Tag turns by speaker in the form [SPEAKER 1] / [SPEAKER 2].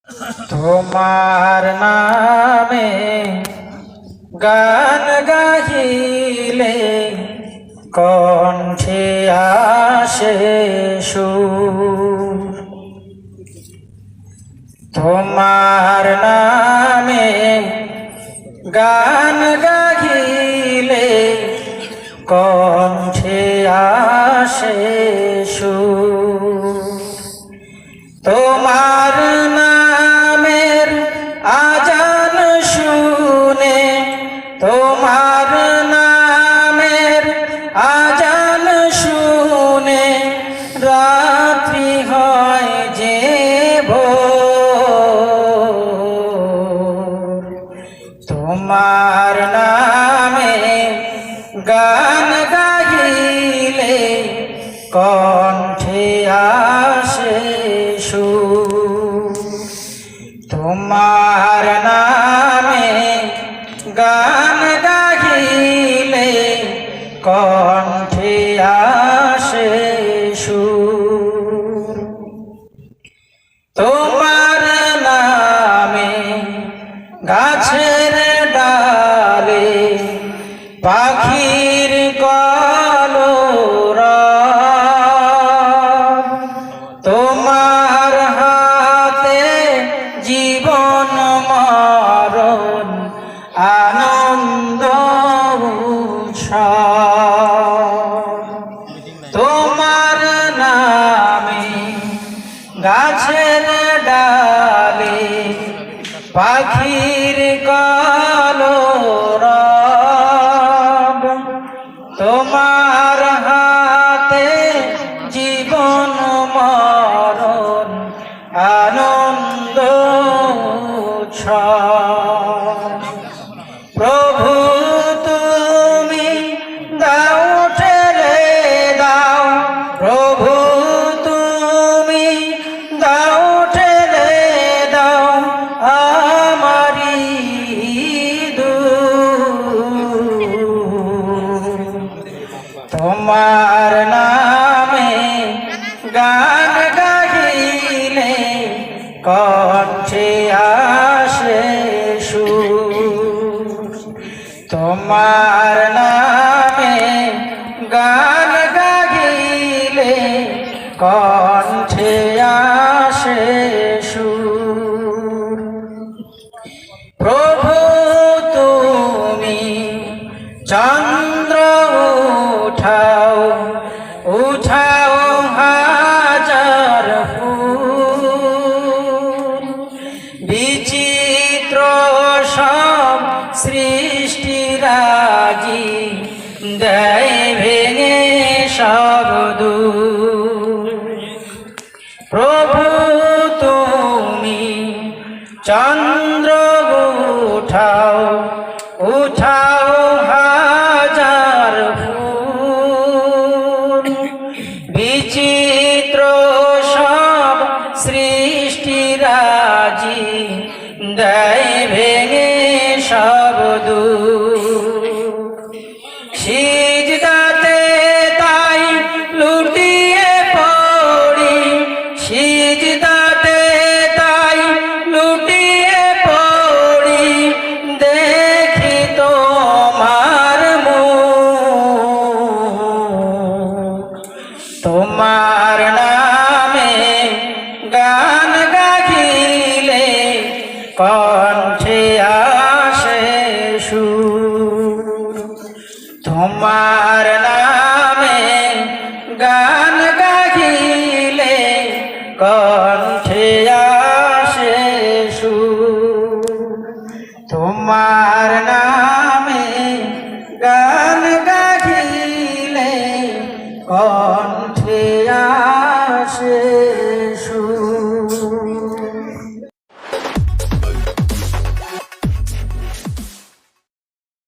[SPEAKER 1] তোমার নামে গান গাহিলে কণ্ঠে আসে সুর। তোমার নামে গান গাহিলে কণ্ঠে আসে সুর। তোমার নামের আজান শুনে, তোমার নামের আজান শুনে রাত্রি হয় যে ভোর। তোমার নামে গান গাহিলে কণ্ঠে আসে সুর। তোমার নামে গান গাহিলে কণ্ঠে আসে সুর। তোমার নামে গাছের ডালে পাখির কলরব, তোমার হাতে জীবন মরণ আনন্দ উৎসব। তোমার নামে গাছের ডালে পাখির কলরব, তোমার হাতে জীবন মরণ আনন্দ উৎসব। প্রভু তুমি দাও ঠেলে দাও, প্রভু তুমি দাও ঠেলে দাও আমারি দূর। তোমার নামে গান গাহিলে কণ্ঠে আসে সুর। তোমার নামে গান গাহিলে কণ্ঠে আসে সুর। প্রভু তুমি চন্দ্র উঠাও, উঠাও হাজার ফুল, বিচিত্র সব সৃষ্টিরাজি দেয় ভেঙে সব দূর। প্রভু তুমি চন্দ্র উঠাও, উঠাও হাজার ফুল, বিচিত্র সব সৃষ্টিরাজি দেয় ভেঙে সব দূর। সিজদাতে তাই লুটিয়ে পড়ি, সিজদাতে তাই লুটিয়ে পড়ি, দেখি তোমার মুখ। তোমার নামে গান গাহিলে কণ্ঠে আসে সুর। তোমার নামে গান গাহিলে কণ্ঠে আসে সুর। তোমার নাম